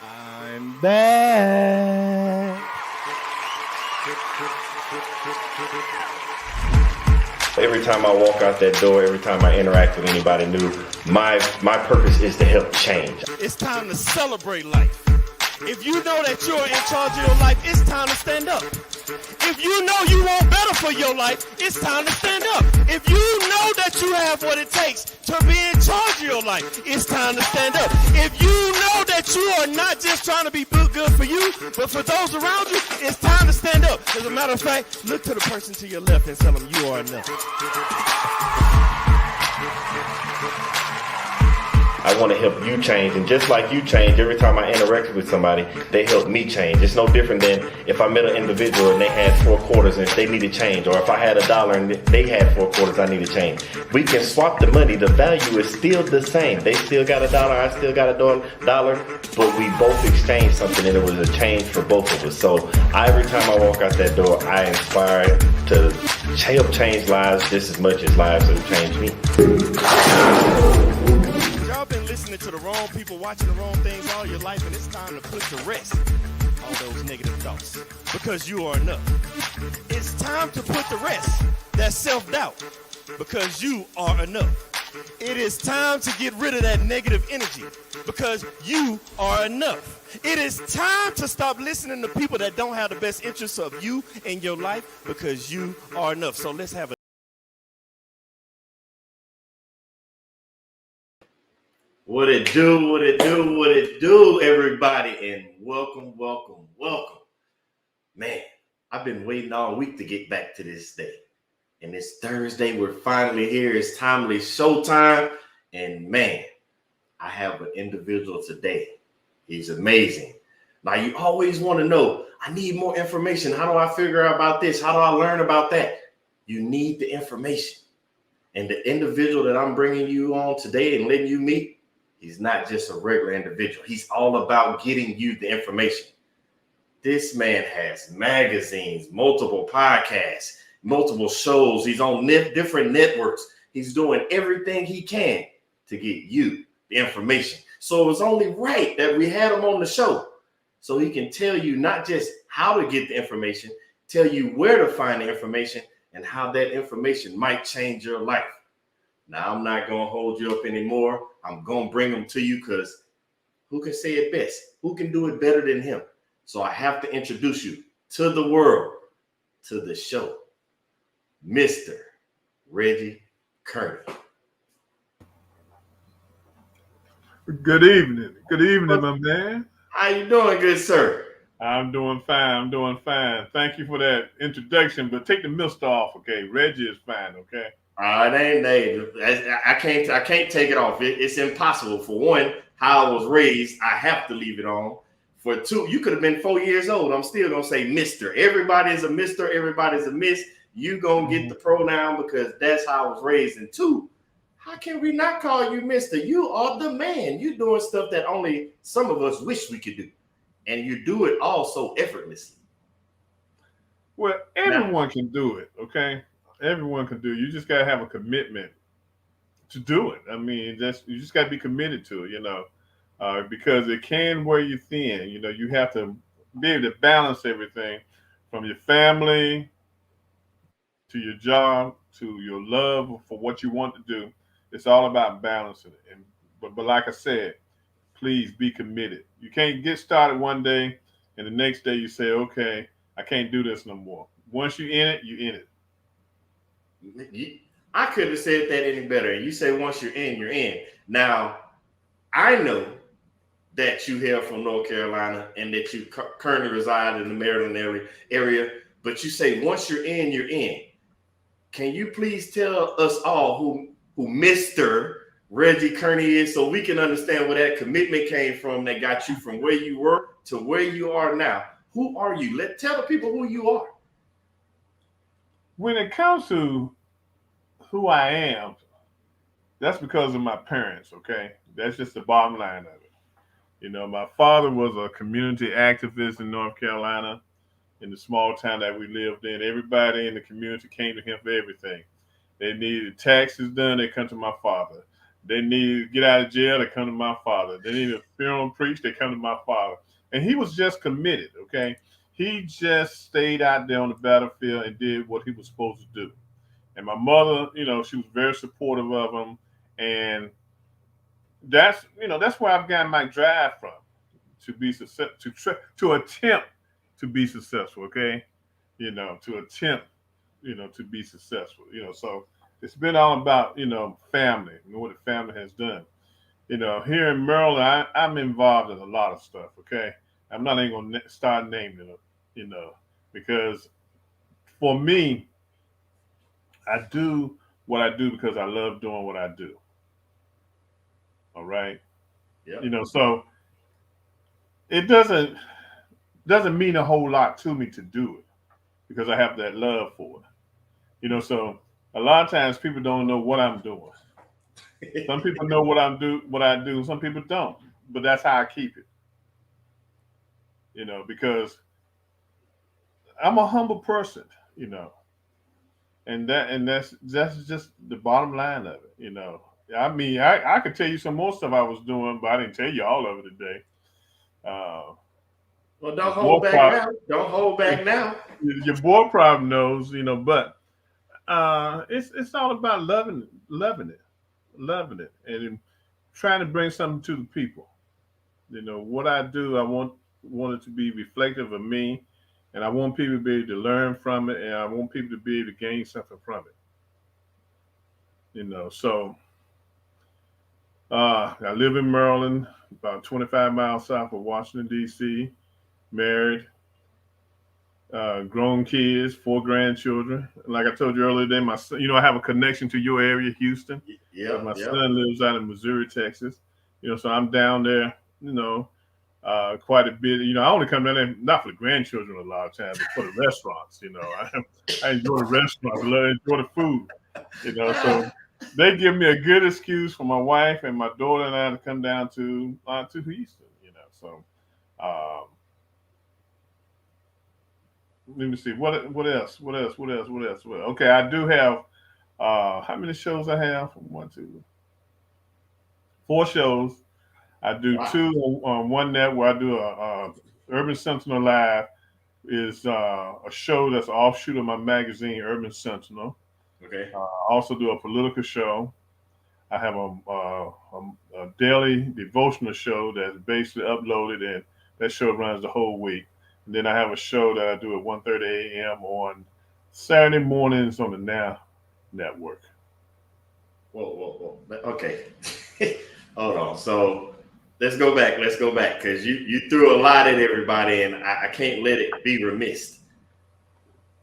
I'm back. Every time I walk out that door, every time I interact with anybody new, my purpose is to help change. It's time to celebrate life. If you know that you're in charge of your life, it's time to stand up. If you know you want better for your life, it's time to stand up. If you know that you have what it takes to be in charge of your life, it's time to stand up. If you know that you are not just trying to be good for you, but for those around you, it's time to stand up. As a matter of fact, look to the person to your left and tell them you are enough. I want to help you change, and just like you change, every time I interact with somebody, they help me change. It's no different than if I met an individual and they had 4 quarters and they needed change, or if I had $1 and they had 4 quarters, I need to change. We can swap the money. The value is still the same. They still got $1, I still got $1, but we both exchanged something, and it was a change for both of us. So every time I walk out that door, I inspire to help change lives just as much as lives have changed me. Y'all been listening to the wrong people, watching the wrong things all your life, and it's time to put to rest all those negative thoughts, because you are enough. It's time to put to rest that self-doubt, because you are enough. It is time to get rid of that negative energy, because you are enough. It is time to stop listening to people that don't have the best interests of you in your life, because you are enough. So let's have a What it do, everybody, and welcome. Man, I've been waiting all week to get back to this day. And it's Thursday, we're finally here. It's timely showtime. And man, I have an individual today. He's amazing. Now, you always want to know, I need more information. How do I figure out about this? How do I learn about that? You need the information. And the individual that I'm bringing you on today and letting you meet, he's not just a regular individual. He's all about getting you the information. This man has magazines, multiple podcasts, multiple shows. He's on different networks. He's doing everything he can to get you the information. So it was only right that we had him on the show so he can tell you not just how to get the information, tell you where to find the information and how that information might change your life. Now, I'm not going to hold you up anymore. I'm going to bring them to you because who can say it best? Who can do it better than him? So I have to introduce you to the world, to the show, Mr. Reggie Kearney. Good evening. Good evening, my man. How you doing, good sir? I'm doing fine. Thank you for that introduction, but take the mister off, okay? Reggie is fine, okay? I can't take it off. It's impossible. For one, how I was raised, I have to leave it on. For two, you could have been 4 years old. I'm still gonna say Mr. Everybody's a Mr. Everybody's a Miss. You gonna get the pronoun because that's how I was raised. And two, how can we not call you Mr.? You are the man. You're doing stuff that only some of us wish we could do, and you do it all so effortlessly. Well, everyone can do it, okay? Everyone can do it. You just gotta have a commitment to do it. I mean, you just gotta be committed to it, because it can wear you thin. You have to be able to balance everything from your family to your job to your love for what you want to do. It's all about balancing it. But like I said, please be committed. You can't get started one day and the next day you say, okay, I can't do this no more. Once you're in it, you're in it. I couldn't have said that any better. You say once you're in, you're in. Now, I know that you hail from North Carolina and that you currently reside in the Maryland area, but you say once you're in, you're in. Can you please tell us all who Mr. Reggie Kearney is so we can understand where that commitment came from that got you from where you were to where you are now? Who are you? Tell the people who you are. When it comes to who I am, that's because of my parents, okay? That's just the bottom line of it. My father was a community activist in North Carolina, in the small town that we lived in. Everybody in the community came to him for everything. They needed taxes done, they come to my father. They need to get out of jail, they come to my father. They need a funeral preached, they come to my father. And he was just committed, okay? He just stayed out there on the battlefield and did what he was supposed to do. And my mother, she was very supportive of him. And that's where I've gotten my drive from to be success, to attempt to be successful, okay? To attempt, to be successful, so it's been all about, family and what the family has done. Here in Maryland, I'm involved in a lot of stuff. Okay, I'm not even gonna start naming it. Because for me, I do what I do because I love doing what I do. All right, Yeah. So it doesn't mean a whole lot to me to do it because I have that love for it. So a lot of times people don't know what I'm doing. Some people know what I do. Some people don't, but that's how I keep it. Because I'm a humble person, and that's just the bottom line of it. I mean, I could tell you some more stuff I was doing, but I didn't tell you all of it today. Uh, Well, your don't boy hold back probably, now. Don't hold back now. your boy probably knows, but it's all about loving it, and trying to bring something to the people. What I do, I want it to be reflective of me, and I want people to be able to learn from it, and I want people to be able to gain something from it. So I live in Maryland, about 25 miles south of Washington D.C. Married, grown kids, 4 grandchildren. Like I told you earlier today, my son, I have a connection to your area, Houston, because Yep, my yep. son lives out in Missouri, Texas. So I'm down there. Quite a bit. I only come down there not for the grandchildren a lot of times, but for the restaurants. I enjoy the restaurants. I enjoy the food. So they give me a good excuse for my wife and my daughter and I to come down to Houston. So let me see what else. Well, okay, I do have how many shows I have? 1, 2, 4 shows. I do Wow. 2 on one net where I do a Urban Sentinel Live is a show that's an offshoot of my magazine, Urban Sentinel. Okay. I also do a political show. I have a daily devotional show that's basically uploaded, and that show runs the whole week. And then I have a show that I do at 1:30 a.m. on Saturday mornings on the Now Network. Whoa. Okay. Hold on. So let's go back. Because you threw a lot at everybody, and I can't let it be remiss.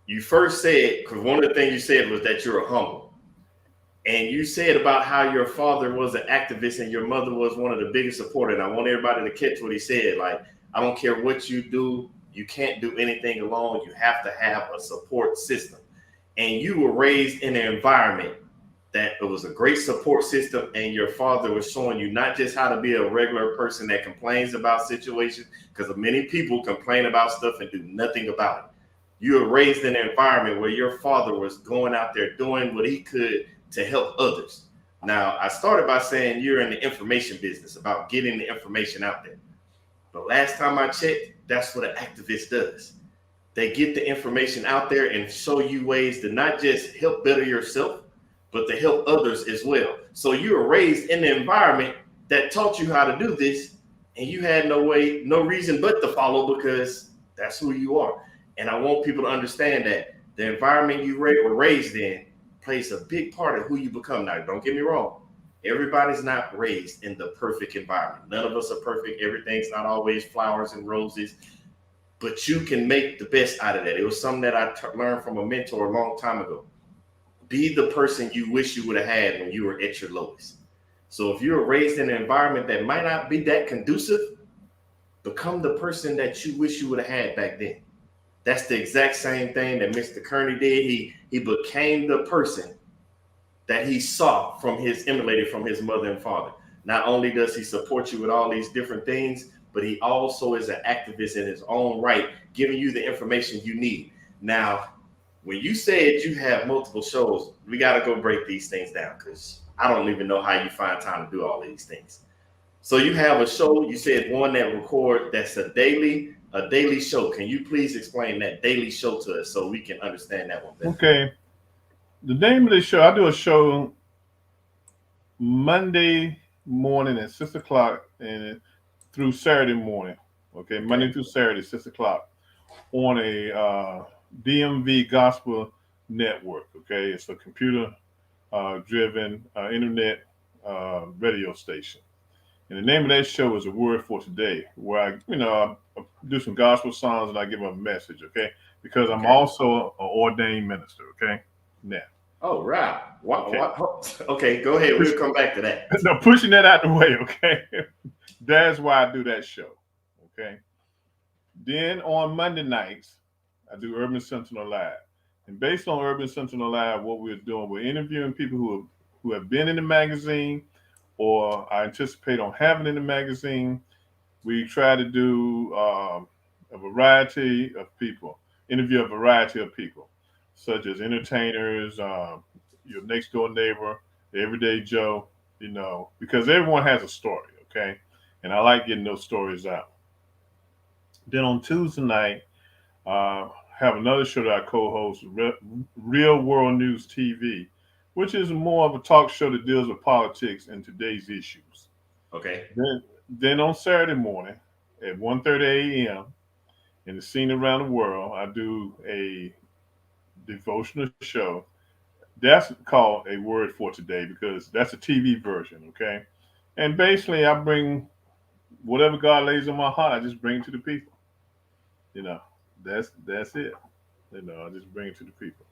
You first said, because one of the things you said was that you're humble. And you said about how your father was an activist and your mother was one of the biggest supporters. And I want everybody to catch what he said. Like, I don't care what you do, you can't do anything alone. You have to have a support system. And you were raised in an environment that it was a great support system, and your father was showing you not just how to be a regular person that complains about situations, because many people complain about stuff and do nothing about it. You were raised in an environment where your father was going out there doing what he could to help others. Now, I started by saying you're in the information business about getting the information out there. But last time I checked, that's what an activist does. They get the information out there and show you ways to not just help better yourself, but to help others as well. So you were raised in the environment that taught you how to do this, and you had no reason but to follow because that's who you are. And I want people to understand that the environment you were raised in plays a big part of who you become. Now, don't get me wrong. Everybody's not raised in the perfect environment. None of us are perfect. Everything's not always flowers and roses, but you can make the best out of that. It was something that I learned from a mentor a long time ago. Be the person you wish you would have had when you were at your lowest. So if you're raised in an environment that might not be that conducive, become the person that you wish you would have had back then. That's the exact same thing that Mr. Kearney did. He became the person that he saw emulated from his mother and father. Not only does he support you with all these different things, but he also is an activist in his own right, giving you the information you need. Now, when you said you have multiple shows, we got to go break these things down because I don't even know how you find time to do all these things. So you have a show, you said one that that's a daily show. Can you please explain that daily show to us so we can understand that one better? Okay. The name of the show, I do a show Monday morning at 6 o'clock and through Saturday morning. Okay, Okay. Monday through Saturday, 6 o'clock on a DMV Gospel Network. Okay, it's a computer driven internet radio station. And the name of that show is A Word for Today, where I do some gospel songs and I give a message, okay? Because I'm Okay. also an ordained minister, okay? Now, Oh, right. okay. Okay, go ahead. We'll come back to that. Now, pushing that out the way, okay? That's why I do that show, okay? Then on Monday nights, I do Urban Sentinel Live. And based on Urban Sentinel Live, what we're doing, we're interviewing people who have been in the magazine or I anticipate on having in the magazine. We try to do a variety of people, interview a variety of people, such as entertainers, your next door neighbor, the everyday Joe, because everyone has a story, okay? And I like getting those stories out. Then on Tuesday night, have another show that I co-host, Real World News TV, which is more of a talk show that deals with politics and today's issues. Okay. Then on Saturday morning at 1:30 a.m. in the scene around the world, I do a devotional show. That's called A Word for Today because that's a TV version, okay? And basically, I bring whatever God lays on my heart. I just bring it to the people. You know, that's it. I just bring it to the people.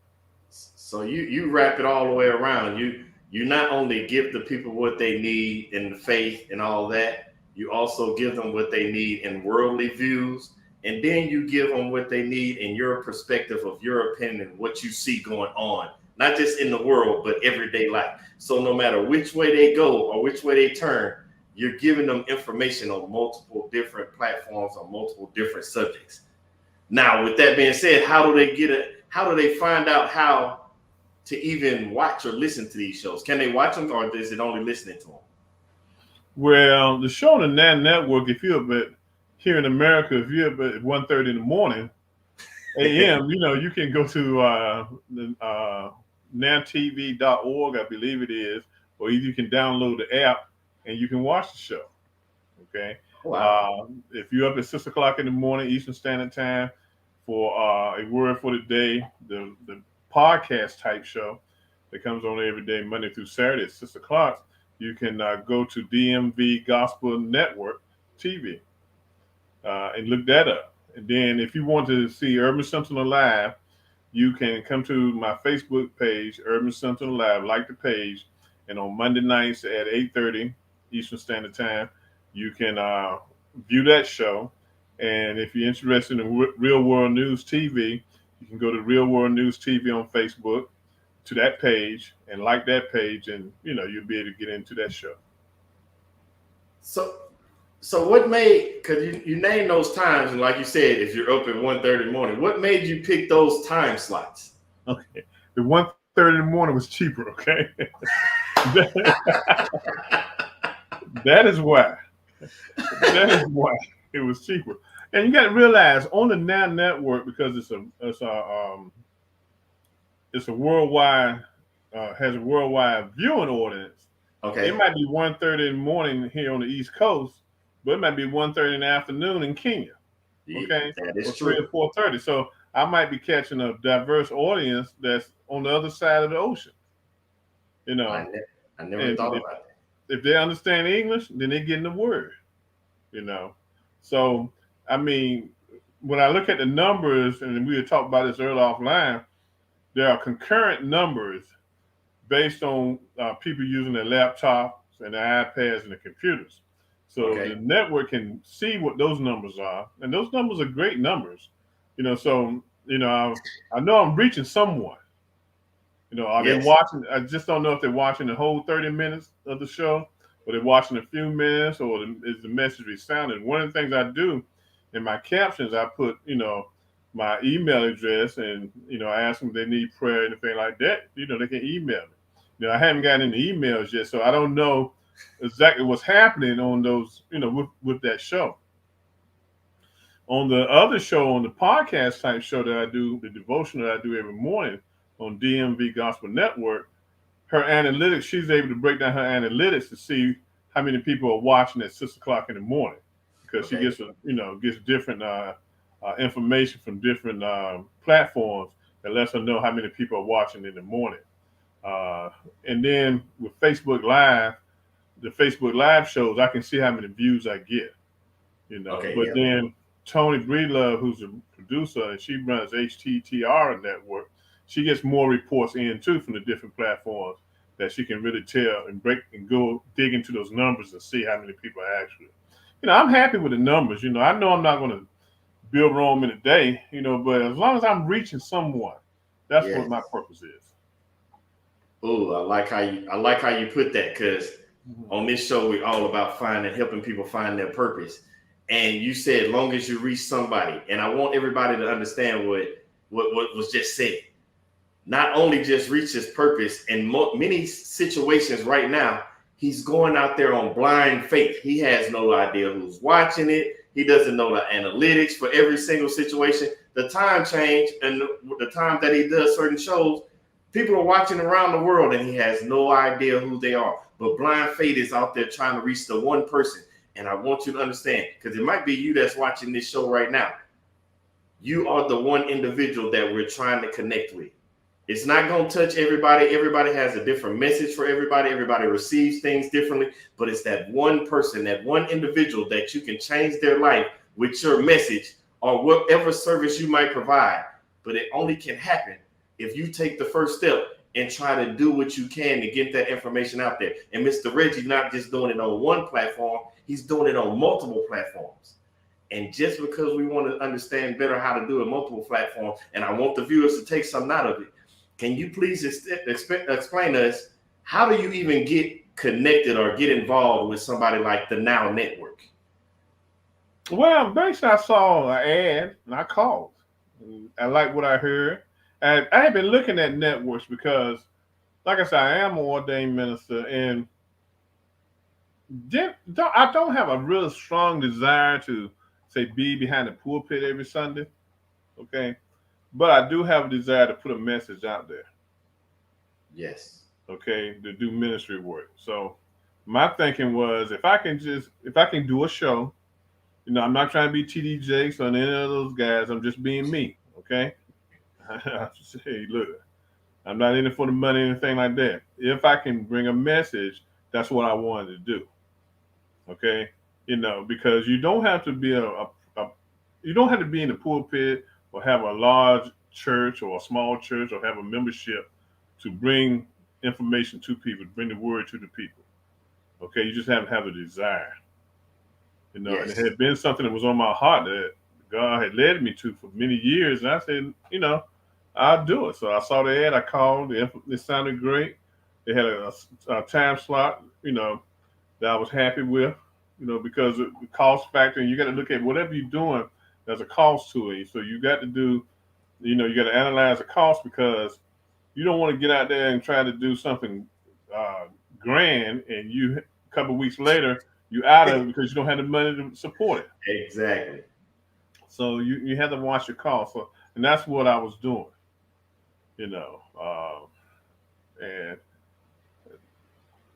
So you wrap it all the way around. You not only give the people what they need in the faith and all that, you also give them what they need in worldly views, and then you give them what they need in your perspective of your opinion, what you see going on, not just in the world, but everyday life. So no matter which way they go or which way they turn, you're giving them information on multiple different platforms on multiple different subjects. Now, with that being said, how do they get it? How do they find out how to even watch or listen to these shows? Can they watch them, or is it only listening to them? Well, the show on the NAN network, if you're here in America, if you're at 1:30 in the morning a.m., you can go to nantv.org, I believe it is, or you can download the app and you can watch the show. Okay. Wow. If you're up at 6 o'clock in the morning Eastern Standard Time for A Word for the Day, the podcast type show that comes on every day, Monday through Saturday at 6 o'clock, you can go to DMV Gospel Network TV and look that up. And then if you want to see Urban Sentinel Live, you can come to my Facebook page, Urban Sentinel Live, like the page. And on Monday nights at 8:30 Eastern Standard Time, you can view that show. And if you're interested in Real World News TV, you can go to Real World News TV on Facebook to that page and like that page, and you'll be able to get into that show. So what made, because you named those times, and like you said, if you're up at 1:30 in the morning, what made you pick those time slots? Okay. The 1:30 in the morning was cheaper, okay? That is why. That is why it was cheaper. And you got to realize on the Now Network, because it's a worldwide has a worldwide viewing audience. Okay. It might be 1:30 in the morning here on the East Coast, but it might be 1:30 in the afternoon in Kenya. Okay, that is or true. 3 or 4:30. So I might be catching a diverse audience that's on the other side of the ocean. I never thought about that. If they understand English, then they're getting the word. So I mean, when I look at the numbers, and we had talked about this earlier offline, there are concurrent numbers based on people using their laptops and their iPads and their computers. So the network can see what those numbers are, and those numbers are great numbers. So I know I'm reaching someone. Are they watching? I just don't know if they're watching the whole 30 minutes of the show, or they're watching a few minutes, or is the message resounding? One of the things I do in my captions, I put my email address, and I ask them if they need prayer, anything like that. They can email me. I haven't gotten any emails yet, so I don't know exactly what's happening on those, with that show. On the other show, on the podcast type show that I do, the devotion that I do every morning on DMV Gospel Network, her analytics, she's able to break down her analytics to see how many people are watching at 6 o'clock in the morning, because she Okay. gets different information from different platforms that lets her know how many people are watching in the morning. And then with Facebook Live, the Facebook Live shows, I can see how many views I get. Okay. But Yeah. then Tony Breedlove, who's a producer, and she runs HTTR Network, she gets more reports in too from the different platforms that she can really tell and break and go dig into those numbers and see how many people are actually. I'm happy with the numbers. I know I'm not going to build Rome in a day, but as long as I'm reaching someone, that's what Yes. my purpose is. Oh, I like how you put that, because on this show we're all about helping people find their purpose. And you said, long as you reach somebody, and I want everybody to understand what was just said. Not only just reach his purpose, in many situations right now, he's going out there on blind faith. He has no idea who's watching it. He doesn't know the analytics for every single situation. The time change and the time that he does certain shows, people are watching around the world and he has no idea who they are. But blind faith is out there trying to reach the one person. And I want you to understand, because it might be you that's watching this show right now. You are the one individual that we're trying to connect with. It's not going to touch everybody. Everybody has a different message for everybody. Everybody receives things differently. But it's that one person, that one individual that you can change their life with your message or whatever service you might provide. But it only can happen if you take the first step and try to do what you can to get that information out there. And Mr. Reggie not just doing it on one platform, he's doing it on multiple platforms. And just because we want to understand better how to do it multiple platforms, and I want the viewers to take something out of it, can you please explain to us, how do you even get connected or get involved with somebody like the Now Network? Well, basically, I saw an ad and I called. I like what I heard. I had been looking at networks because, like I said, I am an ordained minister, and I don't have a real strong desire to, say, be behind the pulpit every Sunday. Okay. But I do have a desire to put a message out there. Yes. Okay, to do ministry work. So my thinking was, if I can do a show, I'm not trying to be TD Jakes or any of those guys. I'm just being me. Okay. I just say, look, I'm not in it for the money or anything like that. If I can bring a message, that's what I wanted to do. Okay. Because you don't have to be you don't have to be in the pulpit or have a large church or a small church or have a membership to bring information to people, to bring the word to the people. Okay, you just have to have a desire. Yes. And it had been something that was on my heart that God had led me to for many years. And I said, I'll do it. So I saw the ad, I called, it sounded great. They had a time slot, that I was happy with, because of the cost factor, and you got to look at whatever you're doing, there's a cost to it. So you got to do, you got to analyze the cost, because you don't want to get out there and try to do something grand, and a couple of weeks later, you out of it because you don't have the money to support it. Exactly. So you have to watch your cost. So, and that's what I was doing, and the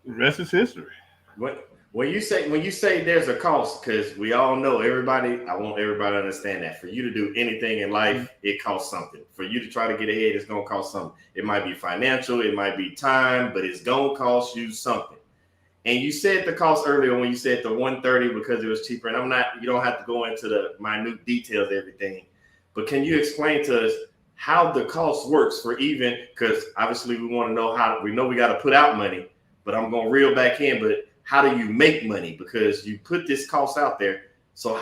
rest is history. When you say there's a cost, because we all know I want everybody to understand that for you to do anything in life, it costs something. For you to try to get ahead, it's gonna cost something. It might be financial, it might be time, but it's gonna cost you something. And you said the cost earlier when you said the 130 because it was cheaper. And you don't have to go into the minute details of everything, but can you explain to us how the cost works for because obviously we want to know we know we got to put out money, but I'm going to reel back in, but how do you make money? Because you put this cost out there. So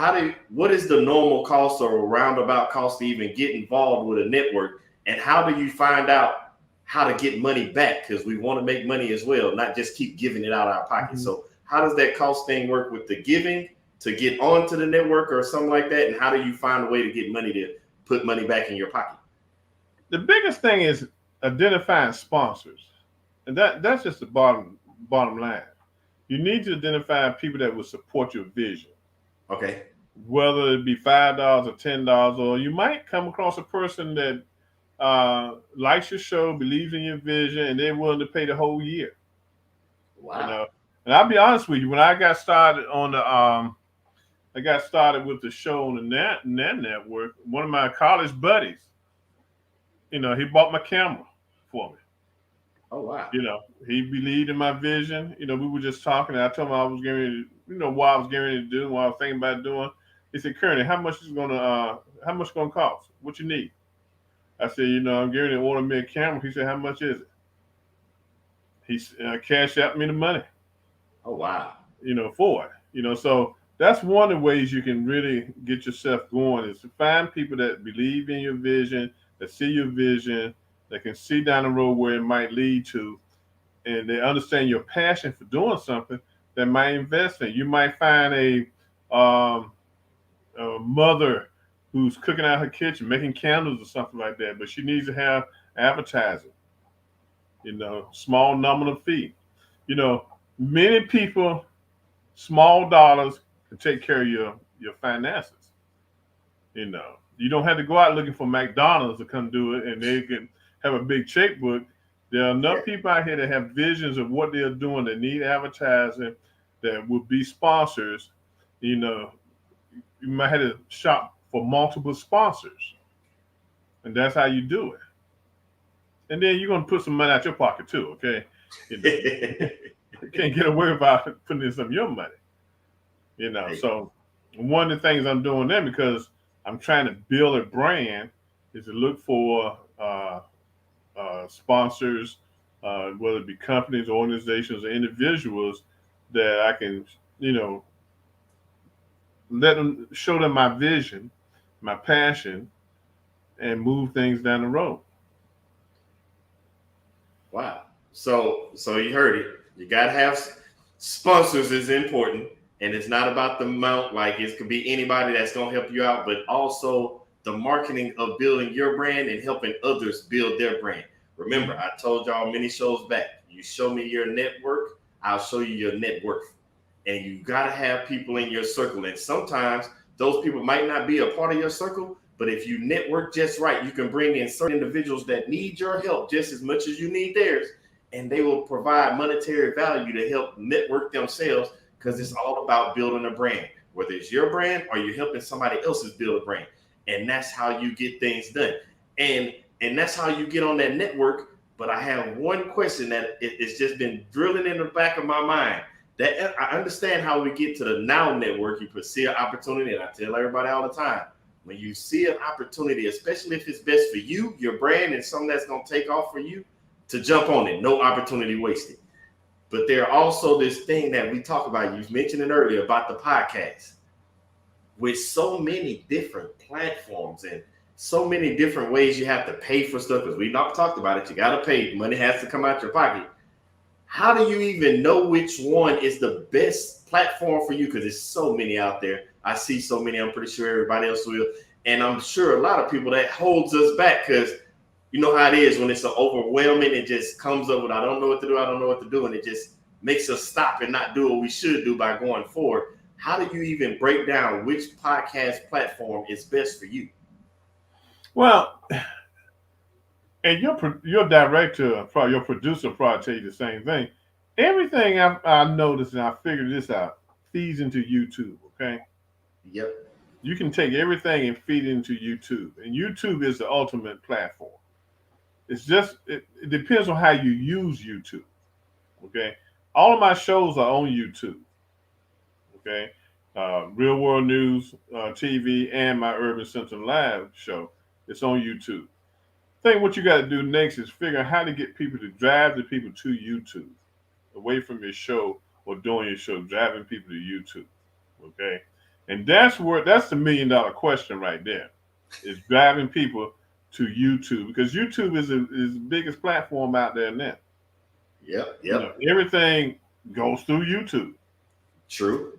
what is the normal cost or roundabout cost to even get involved with a network? And how do you find out how to get money back? Because we want to make money as well, not just keep giving it out of our pocket. Mm-hmm. So how does that cost thing work with the giving to get onto the network or something like that? And how do you find a way to get money to put money back in your pocket? The biggest thing is identifying sponsors. And that's just the bottom line. You need to identify people that will support your vision, Okay. whether it be $5 or $10, or you might come across a person that likes your show, believes in your vision, and they're willing to pay the whole year. You Wow. know, and I'll be honest with you, when I got started I got started with the show on the net network. One of my college buddies, he bought my camera for me. Oh wow. He believed in my vision. We were just talking, and I told him I was getting ready to, what I was getting ready to do, what I was thinking about doing. He said, Kearney, how much gonna cost? What you need? I said, I'm getting ready to order me a camera. He said, how much is it? He cashed out me the money, Oh wow. for it. So that's one of the ways you can really get yourself going is to find people that believe in your vision, that see your vision, that can see down the road where it might lead to, and they understand your passion for doing something that might invest in. You might find a mother who's cooking out her kitchen, making candles or something like that, but she needs to have advertising, small nominal fee. You know, Many people, small dollars can take care of your finances. You don't have to go out looking for McDonald's to come do it, and they can have a big checkbook. There are Yeah. enough people out here that have visions of what they're doing that need advertising, that would be sponsors. You know, you might have to shop for multiple sponsors, and that's how you do it. And then you're gonna put some money out your pocket too, okay? You know, you can't get away without putting in some of your money. Hey, So one of the things I'm doing then, because I'm trying to build a brand, is to look for sponsors, whether it be companies, organizations, or individuals that I can, you know, let them show them my vision, my passion, and move things down the road. wow. So you heard it. You gotta have sponsors is important, and it's not about the amount. Like it could be anybody that's gonna help you out, but also the marketing of building your brand and helping others build their brand. Remember, I told y'all many shows back. You show me your network, I'll show you your net worth. And you gotta have people in your circle. And sometimes those people might not be a part of your circle, but if you network just right, you can bring in certain individuals that need your help just as much as you need theirs, and they will provide monetary value to help network themselves because it's all about building a brand, whether it's your brand or you're helping somebody else's build a brand. And that's how you get things done. And that's how you get on that network. But I have one question that it's just been drilling in the back of my mind. That I understand how we get to the now network. You pursue an opportunity, and I tell everybody all the time, when you see an opportunity, especially if it's best for you, your brand, and something that's going to take off for you, to jump on it. No opportunity wasted. But there are also this thing that we talk about. You mentioned it earlier about the podcast. With so many different platforms and so many different ways you have to pay for stuff, because we not talked about it. You got to pay. Money has to come out your pocket. How do you even know which one is the best platform for you? Because there's so many out there. I see so many. I'm pretty sure everybody else will. And I'm sure a lot of people that holds us back because you know how it is when it's overwhelming. It just comes up with, I don't know what to do. I don't know what to do. And it just makes us stop and not do what we should do by going forward. How do you even break down which podcast platform is best for you? Well, and your director, probably your producer, probably tell you the same thing. Everything I noticed and I figured this out feeds into YouTube. Okay, Yep. you can take everything and feed it into YouTube, and YouTube is the ultimate platform. It depends on how you use YouTube. Okay, all of my shows are on YouTube. Okay, Real World News TV and my Urban Central Live show. It's on YouTube. I think what you got to do next is figure out how to get people to drive the people to YouTube, away from your show or doing your show, driving people to YouTube. Okay, and that's the $1 million question right there, is driving people to YouTube, because YouTube is the biggest platform out there now. Yep. Yep. Everything goes through YouTube. True.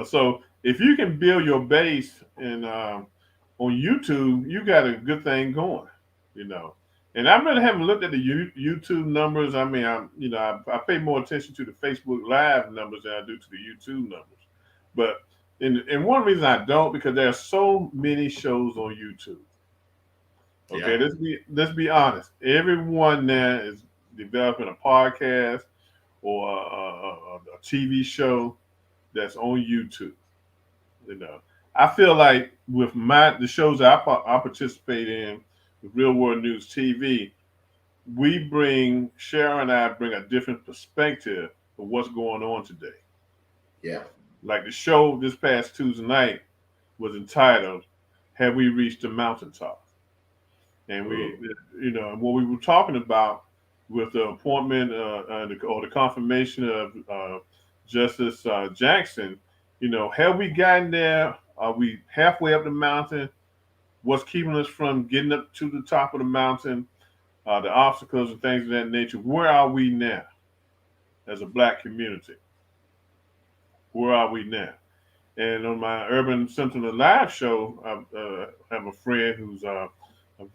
So if you can build your base and on YouTube, you got a good thing going. You know, And I really haven't looked at the YouTube numbers. I mean, I pay more attention to the Facebook Live numbers than I do to the YouTube numbers. But and one reason I don't, because there are so many shows on YouTube. Okay, Yeah. let's be honest. Everyone now is developing a podcast or a TV show that's on YouTube. You know, I feel like with the shows that I participate in, with Real World News TV, Sharon and I bring a different perspective of what's going on today. Yeah. Like the show this past Tuesday night was entitled "Have We Reached the Mountaintop?" And Mm. and what we were talking about with the appointment or the confirmation of Justice Jackson, have we gotten there? Are we halfway up the mountain? What's keeping us from getting up to the top of the mountain? The obstacles and things of that nature. Where are we now as a black community? Where are we now? And on my Urban Sentinel Live show, I have a friend who's a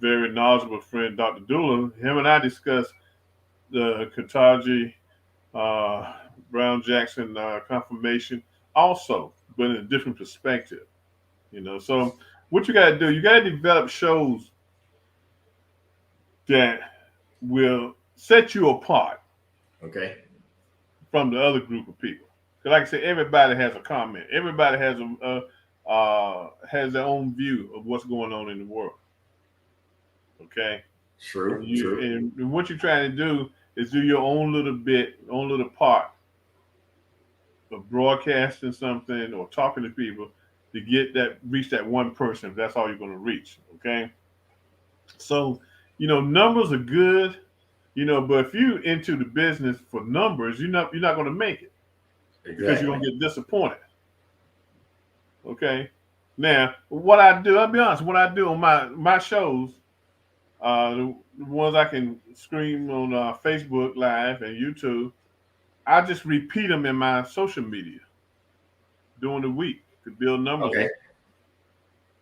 very knowledgeable friend, Dr. Dula. Him and I discussed the Kataji Brown Jackson confirmation also, but in a different perspective. So what you got to do, you got to develop shows that will set you apart Okay. from the other group of people. Because, like I said, everybody has a comment. Everybody has their own view of what's going on in the world. Okay, True. and what you're trying to do is do your own little part of broadcasting something or talking to people to reach that one person. If that's all you're going to reach. Okay, so numbers are good. But if you into the business for numbers, you're not going to make it because you're Exactly. going to get disappointed. Okay. Now, what I do, I'll be honest, what I do on my shows, the ones I can stream on Facebook Live and YouTube, I just repeat them in my social media during the week to build numbers Okay. up.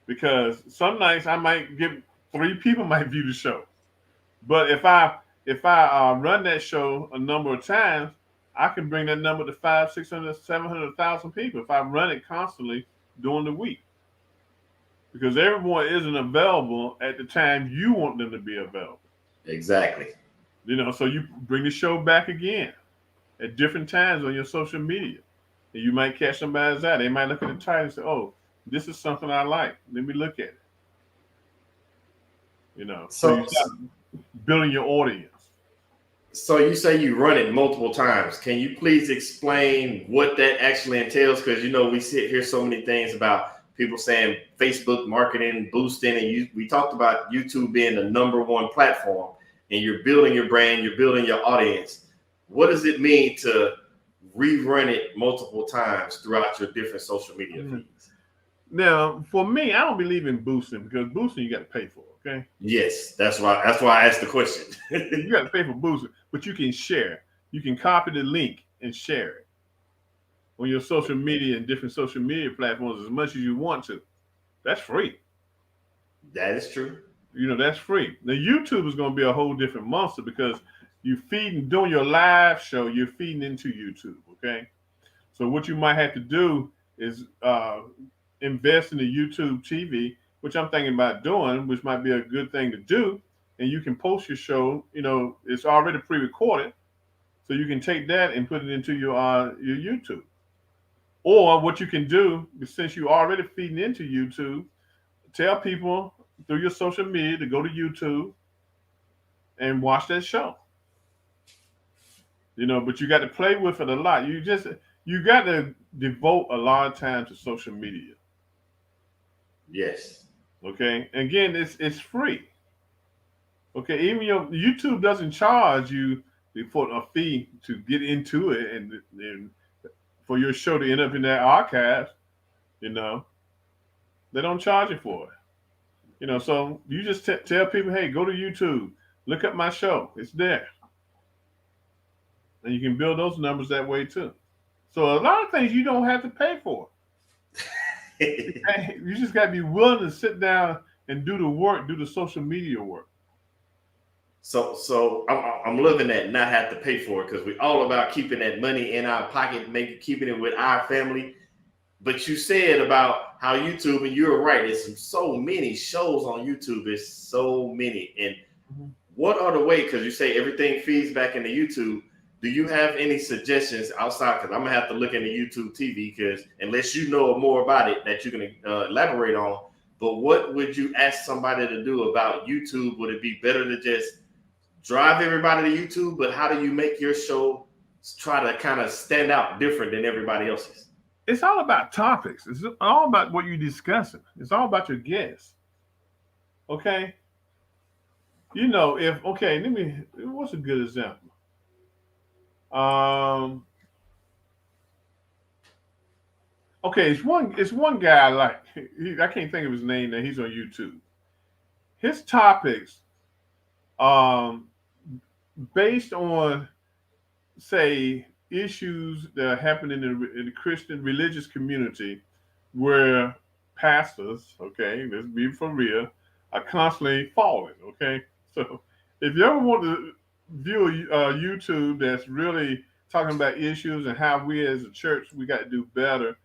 Because some nights I might get 3 people might view the show, but if I run that show a number of times, I can bring that number to 500, 600, 700,000 people if I run it constantly during the week. Because everyone isn't available at the time you want them to be available. Exactly. So you bring the show back again at different times on your social media. And you might catch somebody's eye. They might look at the title and say, oh, this is something I like. Let me look at it. So you So, start building your audience. so you say you run it multiple times. Can you please explain what that actually entails? Because we sit here so many things about people saying Facebook marketing, boosting, and we talked about YouTube being the number one platform, and you're building your brand, you're building your audience. What does it mean to rerun it multiple times throughout your different social media feeds? Now, for me, I don't believe in boosting because boosting you got to pay for. Okay. Yes, that's why I asked the question. You got to pay for boosting, but you can share. You can copy the link and share it on your social media and different social media platforms as much as you want to. That's free. That is true. That's free. Now YouTube is going to be a whole different monster because doing your live show, you're feeding into YouTube. Okay. So what you might have to do is invest in the YouTube TV, which I'm thinking about doing, which might be a good thing to do. And you can post your show. It's already pre-recorded, so you can take that and put it into your YouTube. Or what you can do, since you're already feeding into YouTube, tell people through your social media to go to YouTube and watch that show. But you got to play with it a lot. You got to devote a lot of time to social media. Yes. Okay. Again, it's free. Okay. Even your YouTube doesn't charge you for a fee to get into it and for your show to end up in their archives. They don't charge you for it. So you just tell people, hey, go to YouTube, look up my show. It's there. And you can build those numbers that way too. So a lot of things you don't have to pay for. You just got to be willing to sit down and do the work, do the social media work. So I'm loving that not have to pay for it because we're all about keeping that money in our pocket, keeping it with our family. But you said about how YouTube, and you're right, there's so many shows on YouTube. There's so many. And what are the ways, because you say everything feeds back into YouTube, do you have any suggestions outside? Because I'm going to have to look into YouTube TV, because unless you know more about it that you can elaborate on. But what would you ask somebody to do about YouTube? Would it be better to just drive everybody to YouTube? But how do you make your show try to kind of stand out different than everybody else's? It's all about topics. It's all about what you're discussing. It's all about your guests. Okay. You know, what's a good example? Okay, it's one guy I like. I can't think of his name now. He's on YouTube. His topics, based on, say, issues that are happening in the Christian religious community, where pastors, okay, let's be for real, are constantly falling. Okay, so if you ever want to view YouTube that's really talking about issues and how we as a church we got to do better,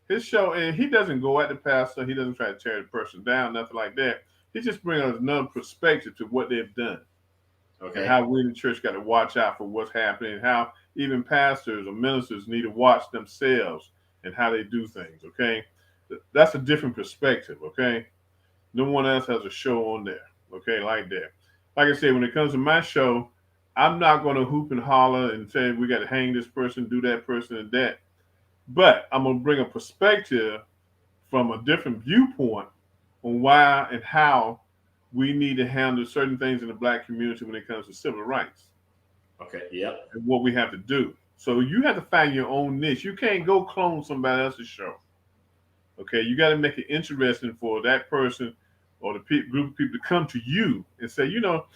his show, and he doesn't go at the pastor, he doesn't try to tear the person down, nothing like that. He just brings us another perspective to what they've done. Okay. And how we in the church got to watch out for what's happening, how even pastors or ministers need to watch themselves and how they do things. Okay, that's a different perspective. Okay, no one else has a show on there. Okay, like that. Like I said, when it comes to my show, I'm not going to hoop and holler and say we got to hang this person, do that person, and that. But I'm going to bring a perspective from a different viewpoint on why and how we need to handle certain things in the Black community when it comes to civil rights. Okay, yep. And what we have to do. So you have to find your own niche. You can't go clone somebody else's show. Okay, you got to make it interesting for that person or the group of people to come to you and say, you know,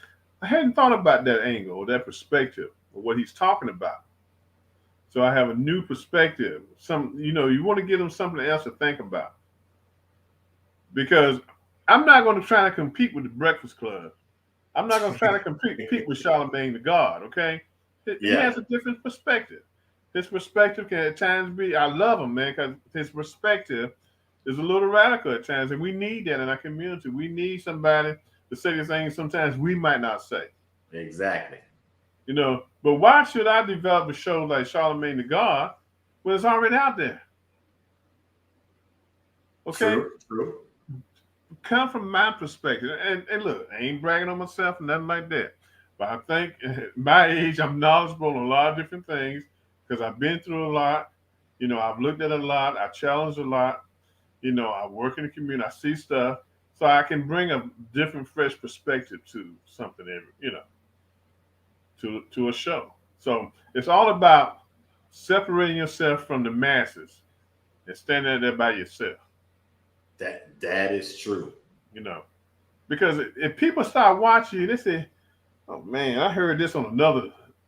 I hadn't thought about that angle or that perspective or what he's talking about. So I have a new perspective. You want to give them something else to think about. Because I'm not going to try to compete with the Breakfast Club. I'm not going to try to compete with Charlamagne the God, okay? He has a different perspective. His perspective can at times be, I love him, man, because his perspective is a little radical at times, and we need that in our community. We need somebody to say the things sometimes we might not say. Exactly. You know, but why should I develop a show like Charlamagne the God when it's already out there? Okay? True. Come from my perspective, and look, I ain't bragging on myself and nothing like that. But I think at my age, I'm knowledgeable on a lot of different things because I've been through a lot. You know, I've looked at a lot. I challenged a lot. You know, I work in the community. I see stuff. So I can bring a different, fresh perspective to something, to a show. So it's all about separating yourself from the masses and standing there by yourself. That is true. You know, because if people start watching you, they say, "Oh man, I heard this on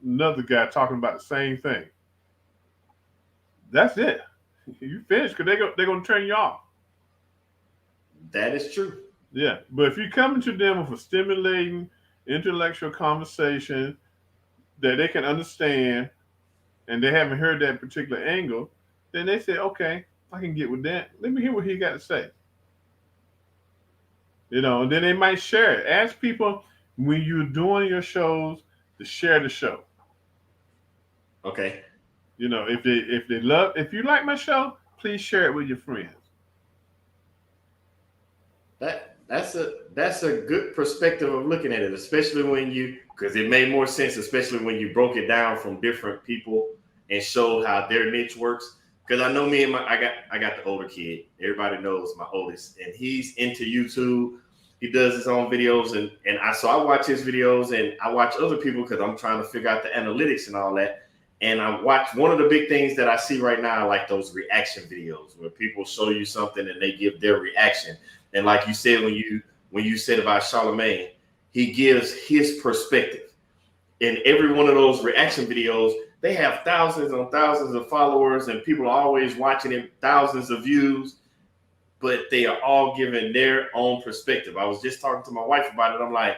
another guy talking about the same thing." That's it. You finished because they're gonna turn you off. That is true. Yeah, but if you come into them with a stimulating intellectual conversation that they can understand, and they haven't heard that particular angle, then they say, "Okay, I can get with that. Let me hear what he got to say." You know, and then they might share it. Ask people when you're doing your shows to share the show. Okay. You know, if you like my show, please share it with your friends. That's a good perspective of looking at it, especially because it made more sense, especially when you broke it down from different people and showed how their niche works. Because I know me and I got the older kid. Everybody knows my oldest, and he's into YouTube. He does his own videos, and I watch his videos, and I watch other people because I'm trying to figure out the analytics and all that. And I watch one of the big things that I see right now, like those reaction videos where people show you something and they give their reaction. And like you said, when you said about Charlamagne, he gives his perspective. In every one of those reaction videos, they have thousands on thousands of followers, and people are always watching him, thousands of views, but they are all giving their own perspective. I was just talking to my wife about it. I'm like,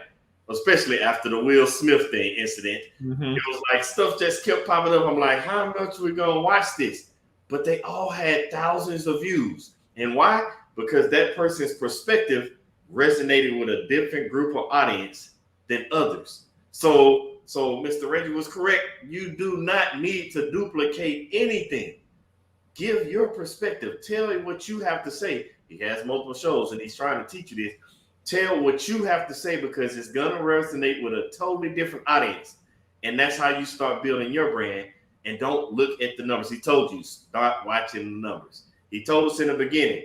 especially after the Will Smith incident. Mm-hmm. It was like stuff just kept popping up. I'm like, how much we gonna watch this? But they all had thousands of views. And why? Because that person's perspective resonated with a different group of audience than others. So Mr. Reggie was correct. You do not need to duplicate anything. Give your perspective. Tell him what you have to say. He has multiple shows and he's trying to teach you this. Tell what you have to say because it's going to resonate with a totally different audience. And that's how you start building your brand. And don't look at the numbers. He told you, start watching the numbers. He told us in the beginning,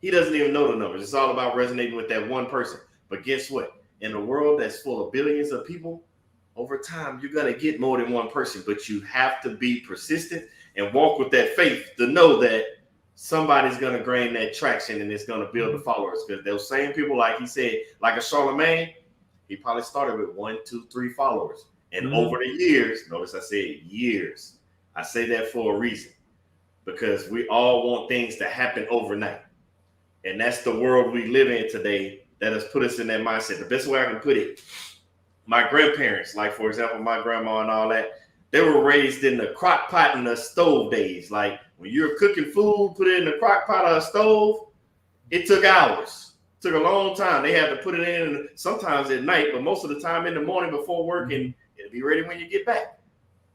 he doesn't even know the numbers. It's all about resonating with that one person. But guess what? In a world that's full of billions of people, over time, you're going to get more than one person. But you have to be persistent and walk with that faith to know that somebody's going to gain that traction and it's going to build the followers. Because those same people, like he said, like a Charlemagne, he probably started with 1, 2, 3 followers. And over the years, notice I said years. I say that for a reason. Because we all want things to happen overnight. And that's the world we live in today that has put us in that mindset. The best way I can put it, my grandparents, like for example, my grandma and all that, they were raised in the crock pot and the stove days. Like when you're cooking food, put it in the crock pot or a stove, it took hours. It took a long time. They had to put it in sometimes at night, but most of the time in the morning before work, and it'll be ready when you get back.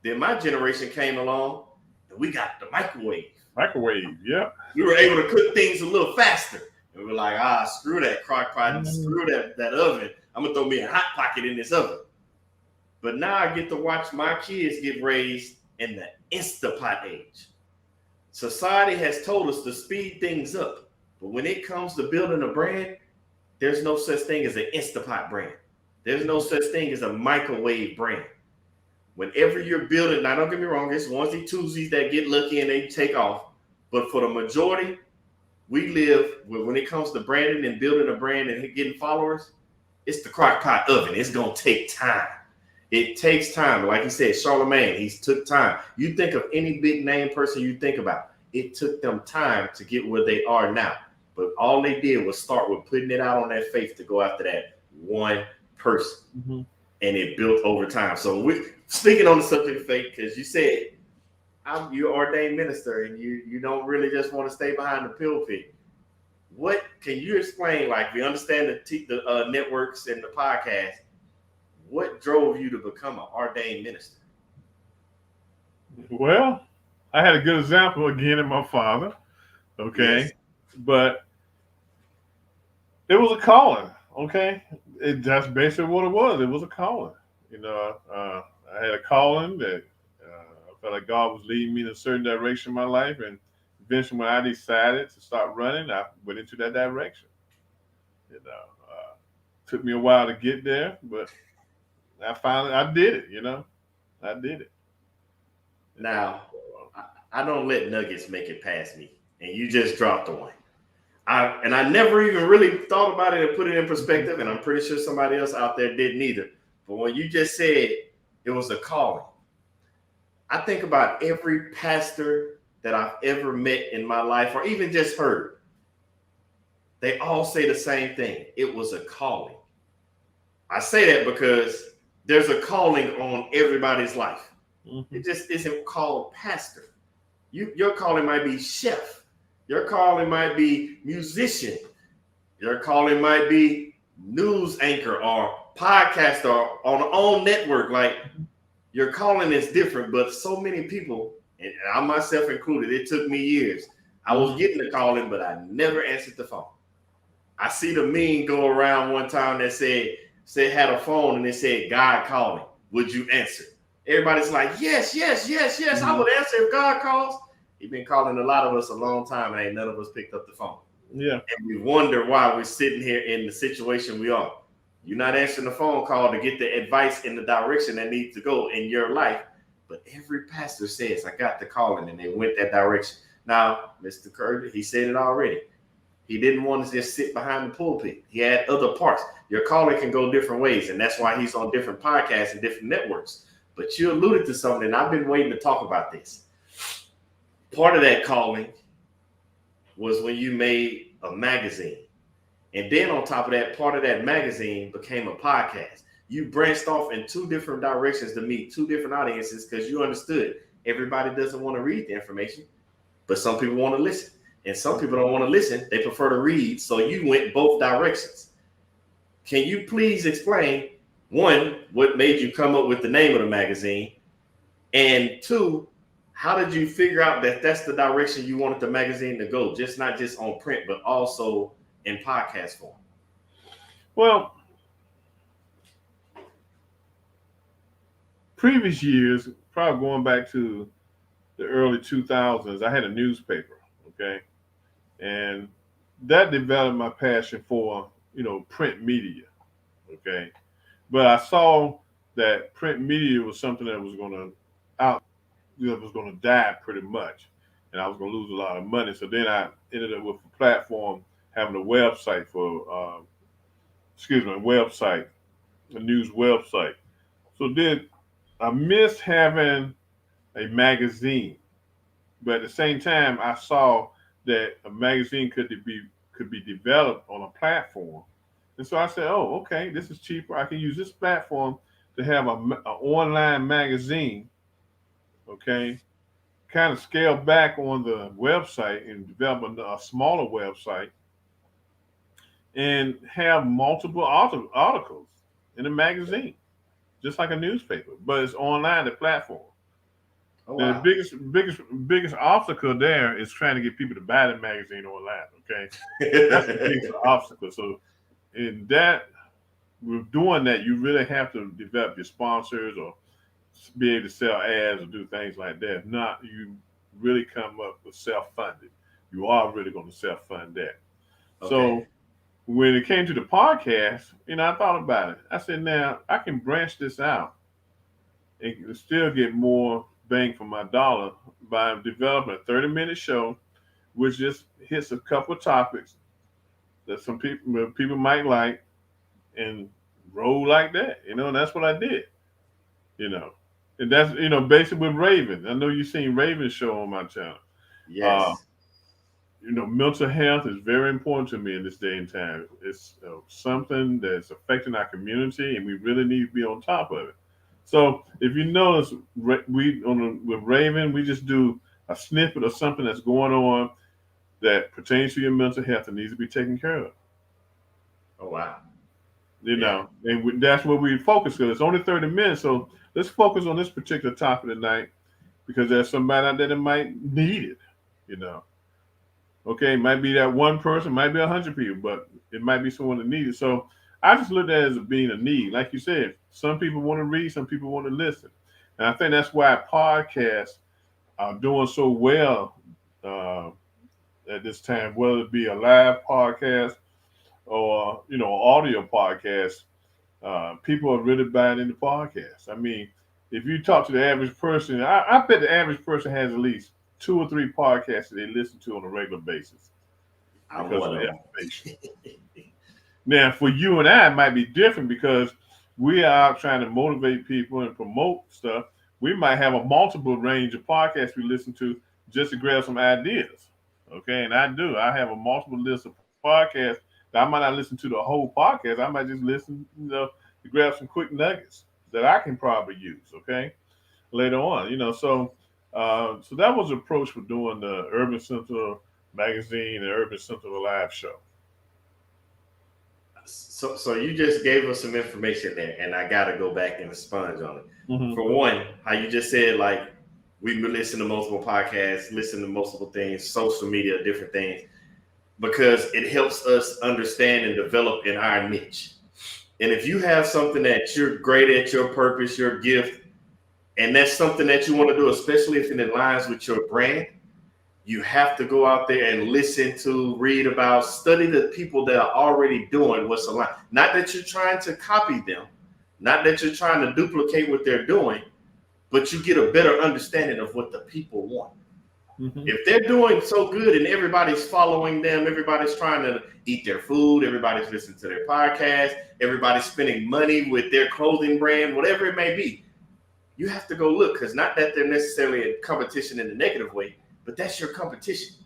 Then my generation came along and we got the microwave. Microwave, yeah. We were able to cook things a little faster. And we were like, screw that crock pot and screw that oven. I'm going to throw me a Hot Pocket in this oven. But now I get to watch my kids get raised in the Instapot age. Society has told us to speed things up. But when it comes to building a brand, there's no such thing as an Instapot brand. There's no such thing as a microwave brand. Whenever you're building, now don't get me wrong, it's onesie twosies that get lucky and they take off. But for the majority, we live when it comes to branding and building a brand and getting followers, it's the crock pot oven. It's going to take time. It takes time. Like you said, Charlemagne, he took time. You think of any big name person you think about, it took them time to get where they are now. But all they did was start with putting it out on that faith to go after that one person. Mm-hmm. And it built over time. So we're speaking on the subject of faith, because you said, you're ordained minister and you don't really just want to stay behind the pulpit. What can you explain? Like, we understand the networks and the podcast. What drove you to become an ordained minister? Well, I had a good example again in my father. Okay. Yes. But it was a calling. Okay. That's basically what it was. It was a calling. You know, I had a calling that I felt like God was leading me in a certain direction in my life. And eventually when I decided to start running, I went into that direction. You know, took me a while to get there, but I did it, you know. I did it. Now, I don't let nuggets make it past me. And you just dropped the one. I never even really thought about it and put it in perspective. And I'm pretty sure somebody else out there didn't either. But when you just said it was a calling, I think about every pastor that I've ever met in my life or even just heard. They all say the same thing. It was a calling. I say that because there's a calling on everybody's life. Mm-hmm. It just isn't called pastor. Your calling might be chef. Your calling might be musician. Your calling might be news anchor or podcaster on the own network. Like, your calling is different, but so many people, and I myself included, it took me years. I was getting the calling, but I never answered the phone. I see the meme go around one time that said had a phone and it said, God calling, would you answer? Everybody's like, yes, mm-hmm. I would answer if God calls. He's been calling a lot of us a long time and ain't none of us picked up the phone. Yeah. And we wonder why we're sitting here in the situation we are. You're not answering the phone call to get the advice in the direction that needs to go in your life. But every pastor says, I got the calling, and they went that direction. Now, Mr. Kearney, he said it already. He didn't want to just sit behind the pulpit. He had other parts. Your calling can go different ways, and that's why he's on different podcasts and different networks. But you alluded to something, and I've been waiting to talk about this. Part of that calling was when you made a magazine. And then on top of that, part of that magazine became a podcast. You branched off in two different directions to meet two different audiences because you understood everybody doesn't want to read the information, but some people want to listen. And some people don't want to listen. They prefer to read. So you went both directions. Can you please explain, one, what made you come up with the name of the magazine? And two, how did you figure out that that's the direction you wanted the magazine to go? Just not just on print, but also in podcast form. Well, previous years, probably going back to the early 2000s, I had a newspaper, okay? And that developed my passion for, print media, okay? But I saw that print media was something that was going to die pretty much, and I was going to lose a lot of money. So then I ended up with a platform having a website a news website. So then I missed having a magazine, but at the same time, I saw that a magazine could be developed on a platform, and so I said, "Oh, okay, this is cheaper. I can use this platform to have an online magazine." Okay, kind of scale back on the website and develop a smaller website, and have multiple articles in a magazine, just like a newspaper, but it's online, the platform. Oh, The wow. biggest obstacle there is trying to get people to buy the magazine online. Okay, that's the biggest obstacle. So, in that, with doing that, you really have to develop your sponsors or be able to sell ads or do things like that. If not, you really come up with self-funded. You are really going to self-fund that. Okay. So when it came to the podcast, I thought about it. I said, now I can branch this out and still get more bang for my dollar by developing a 30-minute show, which just hits a couple of topics that some people might like and roll like that. And that's what I did. And that's basically with Raven. I know you've seen Raven's show on my channel. Yes. Mental health is very important to me in this day and time. It's something that's affecting our community, and we really need to be on top of it. So if you notice, with Raven, we just do a snippet of something that's going on that pertains to your mental health and needs to be taken care of. Oh, wow. And that's where we focus, because it's only 30 minutes. So let's focus on this particular topic tonight, because there's somebody out there that might need it. Okay, it might be that one person, might be 100 people, but it might be someone that needs it. So I just looked at it as being a need. Like you said, some people want to read, some people want to listen. And I think that's why podcasts are doing so well at this time, whether it be a live podcast or, audio podcast. People are really buying into podcasts. I mean, if you talk to the average person, I bet the average person has at least 2 or 3 podcasts that they listen to on a regular basis because of the information. Now, for you and I, it might be different because we are out trying to motivate people and promote stuff. We might have a multiple range of podcasts we listen to just to grab some ideas. Okay, and I do. I have a multiple list of podcasts that I might not listen to the whole podcast. I might just listen, to grab some quick nuggets that I can probably use. Okay, later on, So that was the approach for doing the Urban Central magazine and Urban Central live show. So you just gave us some information there, and I got to go back and sponge on it. Mm-hmm. For one, how you just said, like, we listen to multiple podcasts, listen to multiple things, social media, different things, because it helps us understand and develop in our niche. And if you have something that you're great at, your purpose, your gift, and that's something that you want to do, especially if it aligns with your brand, you have to go out there and listen to, read about, study the people that are already doing what's aligned. Not that you're trying to copy them, not that you're trying to duplicate what they're doing, but you get a better understanding of what the people want. Mm-hmm. If they're doing so good and everybody's following them, everybody's trying to eat their food, everybody's listening to their podcast, everybody's spending money with their clothing brand, whatever it may be, you have to go look, because not that they're necessarily in competition in a negative way, but that's your competition.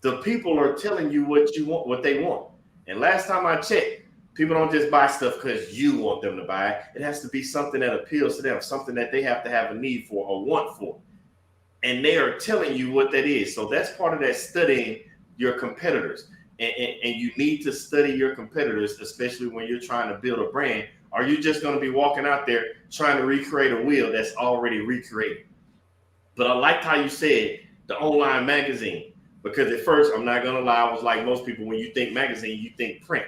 The people are telling you what you want, what they want. And last time I checked, people don't just buy stuff because you want them to buy it. It has to be something that appeals to them, something that they have to have a need for or want for. And they are telling you what that is. So that's part of that studying your competitors. And you need to study your competitors, especially when you're trying to build a brand. Are you just going to be walking out there trying to recreate a wheel that's already recreated? But I liked how you said the online magazine, because at first, I'm not going to lie, I was like most people, when you think magazine, you think print.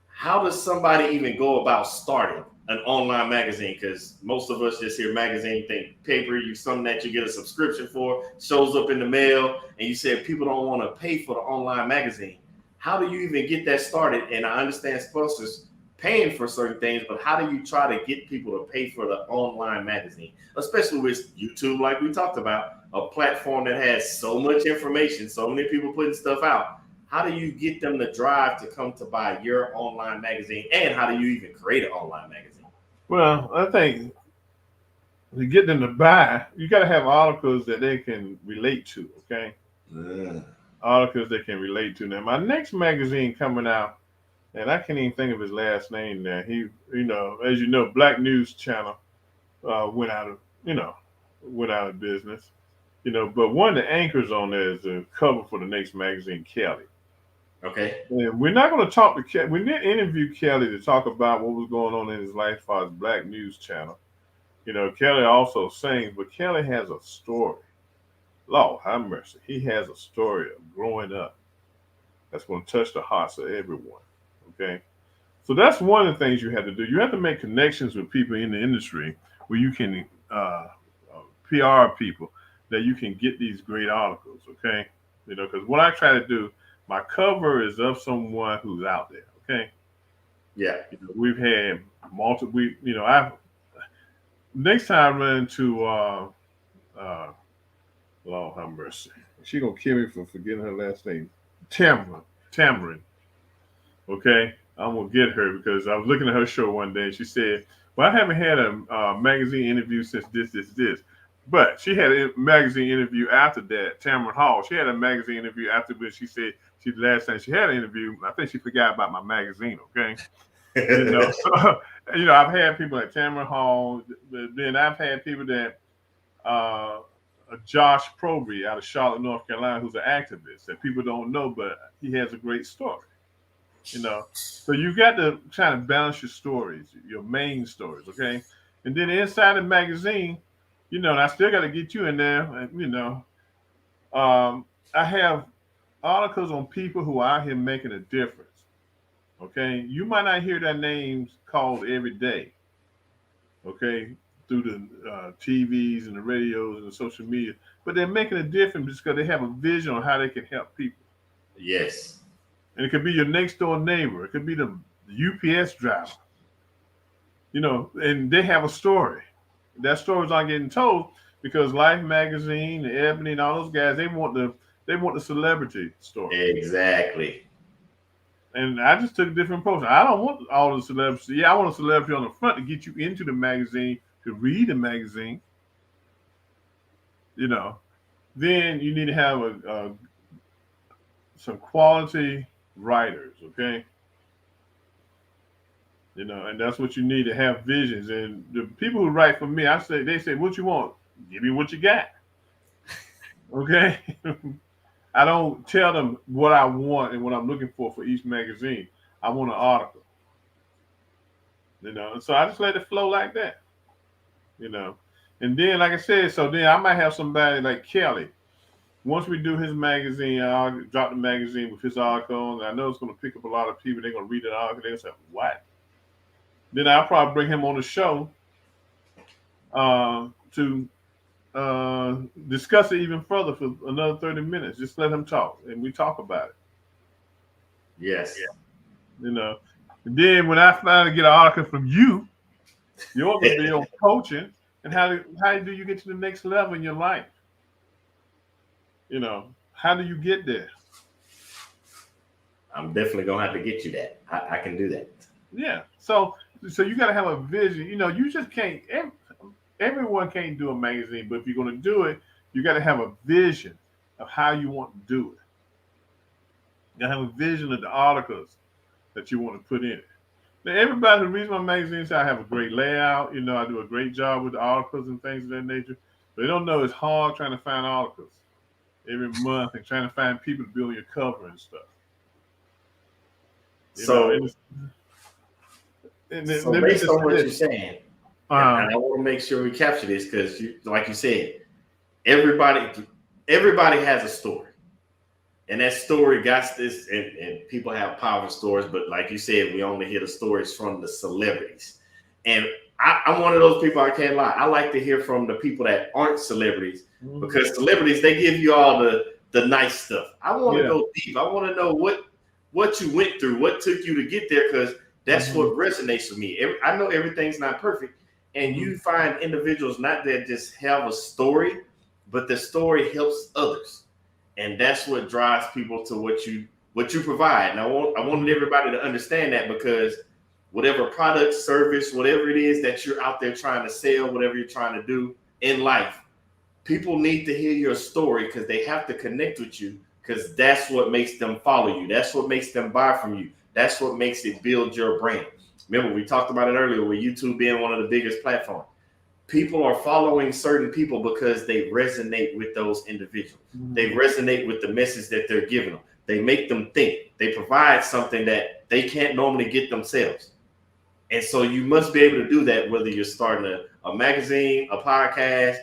How does somebody even go about starting an online magazine? Because most of us just hear magazine, think paper, something that you get a subscription for, shows up in the mail, and you said people don't want to pay for the online magazine. How do you even get that started? And I understand sponsors paying for certain things, but how do you try to get people to pay for the online magazine, especially with YouTube, like we talked about, a platform that has so much information, so many people putting stuff out? How do you get them to drive to come to buy your online magazine? And how do you even create an online magazine? Well, I think to get them to buy, you got to have articles that they can relate to, okay? Articles they can relate to. Now, my next magazine coming out, and I can't even think of his last name now. He, as you know, Black News Channel went out of business. But one of the anchors on there is the cover for the next magazine, Kelly. Okay. And we're not going to talk to Kelly. We didn't interview Kelly to talk about what was going on in his life as far as Black News Channel. Kelly also sings, but Kelly has a story. Lord have mercy. He has a story of growing up that's going to touch the hearts of everyone. Okay. So that's one of the things you have to do. You have to make connections with people in the industry where you can PR people that you can get these great articles. Okay. Because what I try to do, my cover is of someone who's out there. Okay. Yeah. We've had multiple. I've next time I run into Lord have mercy. She gonna kill me for forgetting her last name. Tamarin. Okay. I'm gonna get her because I was looking at her show one day and she said, "Well, I haven't had a magazine interview since this." But she had a magazine interview after that. Tamarin Hall. She had a magazine interview after when she said the last time she had an interview. I think she forgot about my magazine. Okay. So I've had people like Tamarin Hall. Then I've had people that Josh Proby out of Charlotte, North Carolina, who's an activist that people don't know, but he has a great story. So you got to try to balance your stories, your main stories, okay? And then inside the magazine, and I still got to get you in there. And, I have articles on people who are out here making a difference, okay? You might not hear their names called every day, okay, through the TVs and the radios and the social media, but they're making a difference because they have a vision on how they can help people. Yes. And it could be your next door neighbor. It could be the UPS driver. And they have a story. That story's not getting told because Life Magazine, the Ebony, and all those guys, they want the celebrity story. Exactly. And I just took a different approach. I don't want all the celebrities. Yeah, I want a celebrity on the front to get you into the magazine, to read the magazine. Then you need to have some quality writers, okay? And that's what you need to have visions. And the people who write for me, they say, what you want? Give me what you got. Okay? I don't tell them what I want and what I'm looking for each magazine. I want an article. And so I just let it flow like that. And then, like I said, so then I might have somebody like Kelly. Once we do his magazine, I'll drop the magazine with his article. And I know it's going to pick up a lot of people. They're going to read the article. They're going to say, what? Then I'll probably bring him on the show to discuss it even further for another 30 minutes. Just let him talk, and we talk about it. Yes. And then when I finally get an article from you, you're going to be on coaching and how do you get to the next level in your life? How do you get there? I'm definitely going to have to get you that. I can do that. Yeah. So you got to have a vision. You just can't. Everyone can't do a magazine, but if you're going to do it, you got to have a vision of how you want to do You gotta have a vision of the articles that you want to put in it. Now, everybody who reads my magazine says I have a great layout. You know, I do a great job with the articles and things of that nature. But they don't know it's hard trying to find articles every month and trying to find people to build your cover and stuff. You know, So, and so let me based just on say what you're this. saying, Uh, and I want to make sure we capture this because, like you said, everybody has a story, and that story got this. And people have powerful stories, but like you said, we only hear the stories from the celebrities. And I'm one of those people. I can't lie. I like to hear from the people that aren't celebrities because celebrities they give you all the nice stuff. I want to yeah. go deep. I want to know what you went through, what took you to get there, because that's what resonates with me. I know everything's not perfect, and you find individuals not that just have a story, but the story helps others, and that's what drives people to what you provide. And I wanted everybody to understand that because whatever product, service, whatever it is that you're out there trying to sell, whatever you're trying to do in life, people need to hear your story because they have to connect with you because that's what makes them follow you. That's what makes them buy from you. That's what makes it build your brand. Remember, we talked about it earlier with YouTube being one of the biggest platforms. People are following certain people because they resonate with those individuals. They resonate with the message that they're giving them. They make them think. They provide something that they can't normally get themselves. And so you must be able to do that, whether you're starting a magazine, a podcast,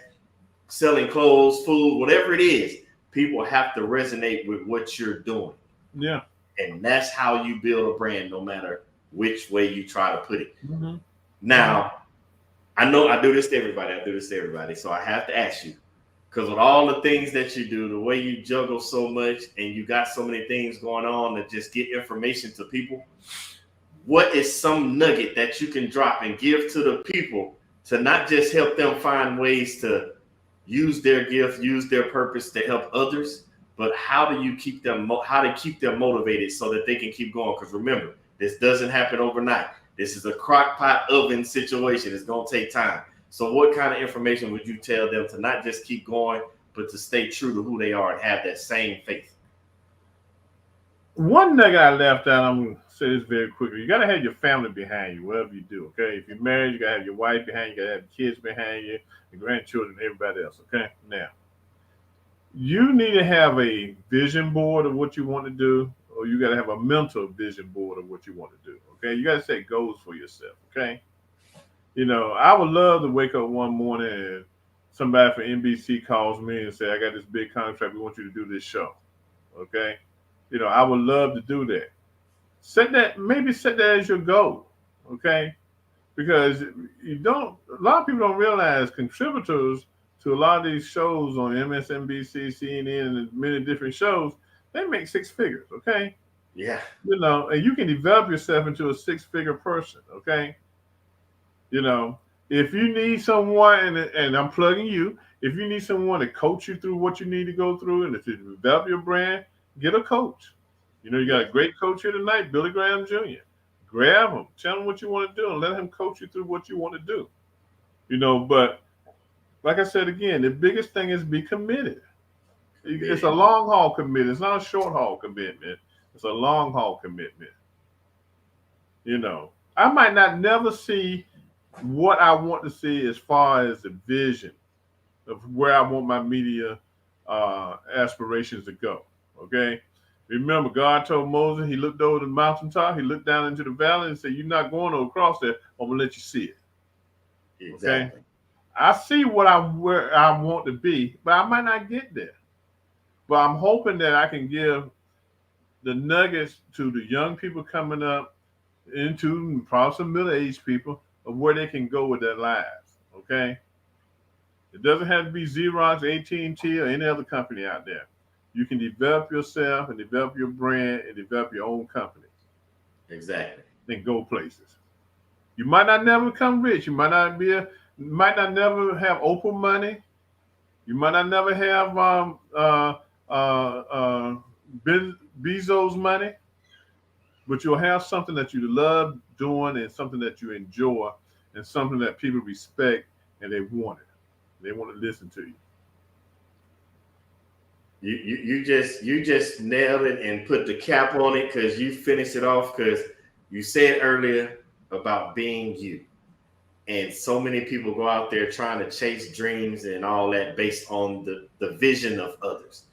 selling clothes, food, whatever it is. People have to resonate with what you're doing. Yeah. And that's how you build a brand, no matter which way you try to put it. Now, I know I do this to everybody. So I have to ask you, because with all the things that you do, the way you juggle so much and you got so many things going on to just get information to people, what is some nugget that you can drop and give to the people to not just help them find ways to use their gift, use their purpose to help others, but how do you keep them motivated so that they can keep going? Because remember, this doesn't happen overnight. This is a crock pot oven situation. It's going to take time. So what kind of information would you tell them to not just keep going, but to stay true to who they are and have that same faith? One nugget I left out, I'm going to say this very quickly. You got to have your family behind you, whatever you do, okay? If you're married, you got to have your wife behind you, you got to have kids behind you, your grandchildren, everybody else, okay? Now, you need to have a vision board of what you want to do, or you got to have a mental vision board of what you want to do, okay? You got to set goals for yourself, okay? You know, I would love to wake up one morning and somebody from NBC calls me and say, I got this big contract, we want you to do this show, okay? You know, I would love to do that. Set that as your goal, okay? Because a lot of people don't realize contributors to a lot of these shows on MSNBC, CNN, and many different shows, they make six figures, okay? Yeah. You know, and you can develop yourself into a six-figure person, okay? You know, if you need someone, and I'm plugging you, if you need someone to coach you through what you need to go through and to develop your brand, get a coach. You know, you got a great coach here tonight, Billy Graham Jr. Grab him, tell him what you want to do, and let him coach you through what you want to do. You know, but like I said again, the biggest thing is be committed. It's a long haul commitment. It's not a short haul commitment. It's a long haul commitment. You know, I might not never see what I want to see as far as the vision of where I want my media aspirations to go. Okay. Remember, God told Moses, he looked over the mountaintop, he looked down into the valley and said, you're not going across there. I'm going to let you see it. Exactly. Okay. I see where I want to be, but I might not get there. But I'm hoping that I can give the nuggets to the young people coming up, into probably some middle-aged people, of where they can go with their lives. Okay. It doesn't have to be Xerox, AT&T, or any other company out there. You can develop yourself and develop your brand and develop your own company. Exactly. And go places. You might not never become rich. You might not never have Oprah money. You might not never have Bezos money, but you'll have something that you love doing and something that you enjoy and something that people respect and they want it. They want to listen to you. You just nailed it and put the cap on it because you finished it off because you said earlier about being you. And so many people go out there trying to chase dreams and all that based on the vision of others.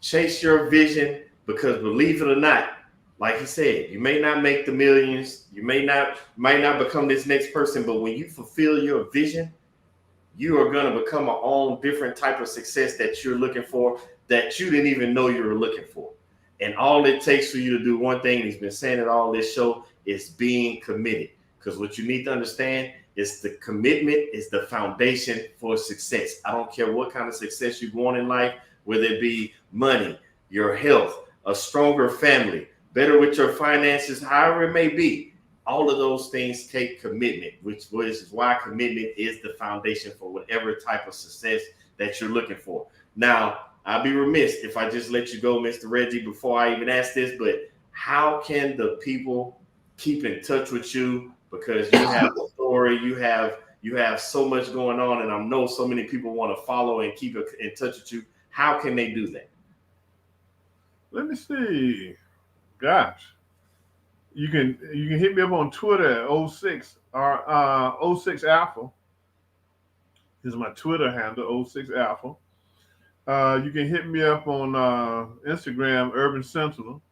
Chase your vision because believe it or not, like he said, you may not make the millions, you might not become this next person, but when you fulfill your vision, you are going to become a own different type of success that you're looking for that you didn't even know you were looking for. And all it takes for you to do one thing, and he's been saying it all this show, is being committed. Because what you need to understand is the commitment is the foundation for success. I don't care what kind of success you want in life, whether it be money, your health, a stronger family, better with your finances, however it may be. All of those things take commitment, which is why commitment is the foundation for whatever type of success that you're looking for. Now, I'd be remiss if I just let you go, Mr. Reggie, before I even ask this, but how can the people keep in touch with you? Because you have a story, you have so much going on, and I know so many people want to follow and keep in touch with you. How can they do that? Let me see. Gosh. You can hit me up on Twitter at 06 Alpha. This is my Twitter handle, 06 Alpha. You can hit me up on Instagram, Urban Sentinel.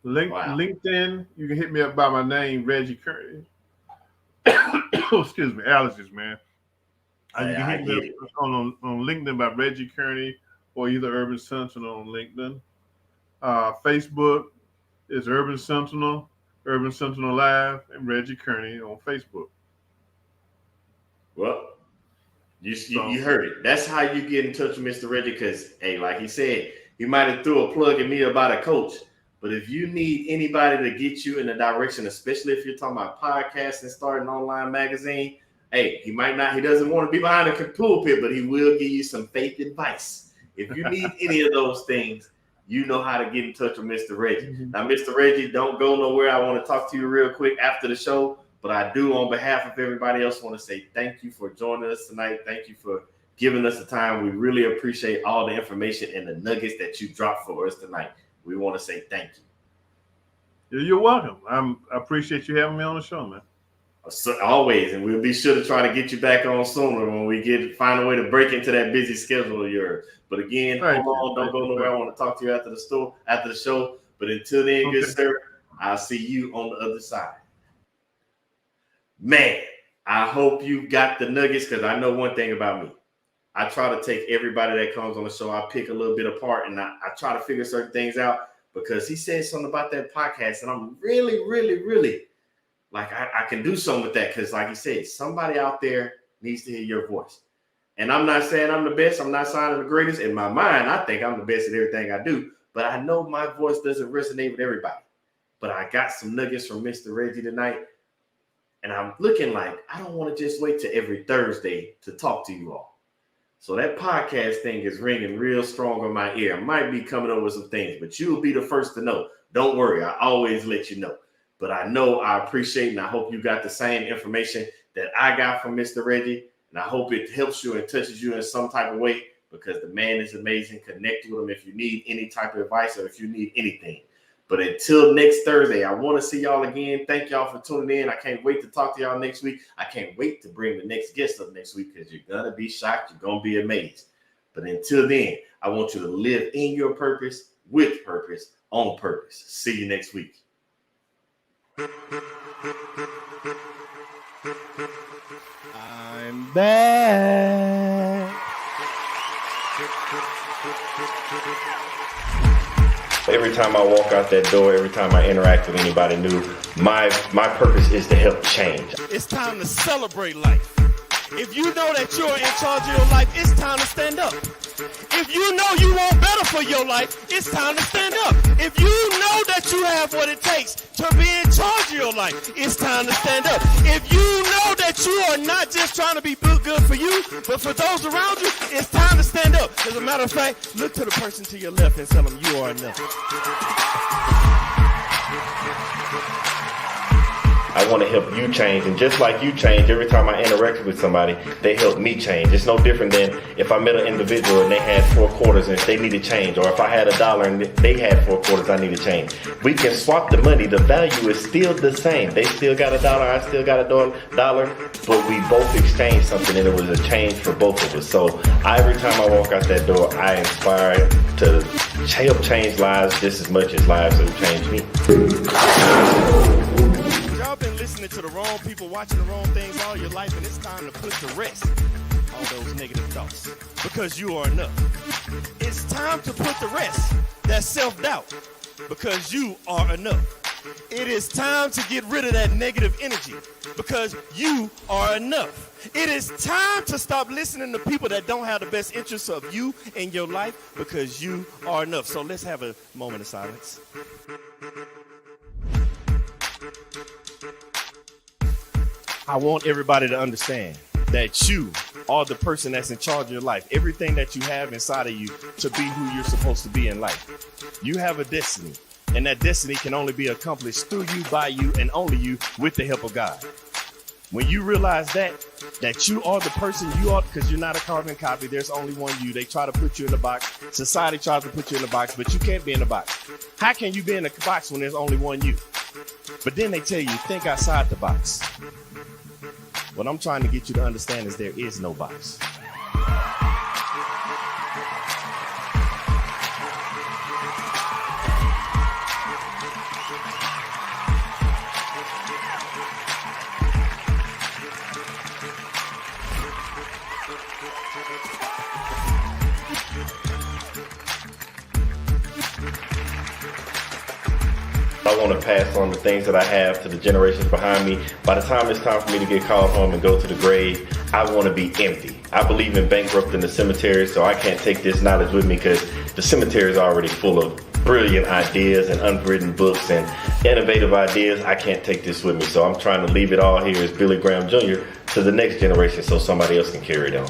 LinkedIn, you can hit me up by my name, Reggie Kearney. Excuse me, allergies, man. You can hit me up on LinkedIn by Reggie Kearney or either Urban Sentinel on LinkedIn. Facebook is Urban Sentinel Live, and Reggie Kearney on Facebook. Well, you heard it. That's how you get in touch with Mr. Reggie because, hey, like he said, he might have threw a plug at me about a coach. But if you need anybody to get you in the direction, especially if you're talking about podcasting, starting an online magazine, hey, he doesn't want to be behind a pulpit, but he will give you some faith advice. If you need any of those things, you know how to get in touch with Mr. Reggie. Mm-hmm. Now, Mr. Reggie, don't go nowhere. I want to talk to you real quick after the show, but I do, on behalf of everybody else, want to say thank you for joining us tonight. Thank you for giving us the time. We really appreciate all the information and the nuggets that you dropped for us tonight. We want to say thank you. You're welcome. I appreciate you having me on the show, man. So, always, and we'll be sure to try to get you back on sooner when we find a way to break into that busy schedule of yours. But again, hold on, don't go nowhere. I want to talk to you after the show. But until then, good sir, I'll see you on the other side. Man, I hope you got the nuggets because I know one thing about me. I try to take everybody that comes on the show. I pick a little bit apart and I try to figure certain things out because he said something about that podcast. And I'm really, really, really like, I can do something with that. Because like he said, somebody out there needs to hear your voice. And I'm not saying I'm the best. I'm not saying I'm the greatest. In my mind, I think I'm the best at everything I do. But I know my voice doesn't resonate with everybody. But I got some nuggets from Mr. Reggie tonight. And I'm looking like, I don't want to just wait till every Thursday to talk to you all. So that podcast thing is ringing real strong in my ear. I might be coming up with some things, but you'll be the first to know. Don't worry. I always let you know. But I know I appreciate and I hope you got the same information that I got from Mr. Reggie. And I hope it helps you and touches you in some type of way because the man is amazing. Connect with him if you need any type of advice or if you need anything. But until next Thursday, I want to see y'all again. Thank y'all for tuning in. I can't wait to talk to y'all next week. I can't wait to bring the next guest up next week because you're going to be shocked. You're going to be amazed. But until then, I want you to live in your purpose, with purpose, on purpose. See you next week. I'm back. Every time I walk out that door, every time I interact with anybody new, my purpose is to help change. It's time to celebrate life. If you know that you're in charge of your life, it's time to stand up. If you know you want better for your life, it's time to stand up. If you know that you have what it takes to be in charge of your life, it's time to stand up. If you know that you are not just trying to be good for you, but for those around you, it's time to stand up. As a matter of fact, look to the person to your left and tell them you are enough. I want to help you change. And just like you change, every time I interact with somebody, they help me change. It's no different than if I met an individual and they had 4 quarters and they needed change, or if I had $1 and they had 4 quarters, I need to change. We can swap the money. The value is still the same. They still got $1, I still got $1, but we both exchanged something and it was a change for both of us. So every time I walk out that door, I inspire to help change lives just as much as lives have changed me. Y'all been listening to the wrong people, watching the wrong things all your life, and it's time to put to rest all those negative thoughts, because you are enough. It's time to put to rest that self-doubt, because you are enough. It is time to get rid of that negative energy, because you are enough. It is time to stop listening to people that don't have the best interests of you in your life, because you are enough. So let's have a moment of silence. I want everybody to understand that you are the person that's in charge of your life. Everything that you have inside of you to be who you're supposed to be in life. You have a destiny, and that destiny can only be accomplished through you, by you, and only you, with the help of God. When you realize that you are the person you are, because you're not a carbon copy, there's only one you. They try to put you in the box. Society tries to put you in the box, but you can't be in the box. How can you be in the box when there's only one you? But then they tell you, think outside the box. What I'm trying to get you to understand is there is no box. I want to pass on the things that I have to the generations behind me. By the time it's time for me to get called home and go to the grave, I want to be empty. I believe in bankrupting the cemetery, so I can't take this knowledge with me, because the cemetery is already full of brilliant ideas and unwritten books and innovative ideas. I can't take this with me, so I'm trying to leave it all here as Billy Graham Jr. to the next generation so somebody else can carry it on.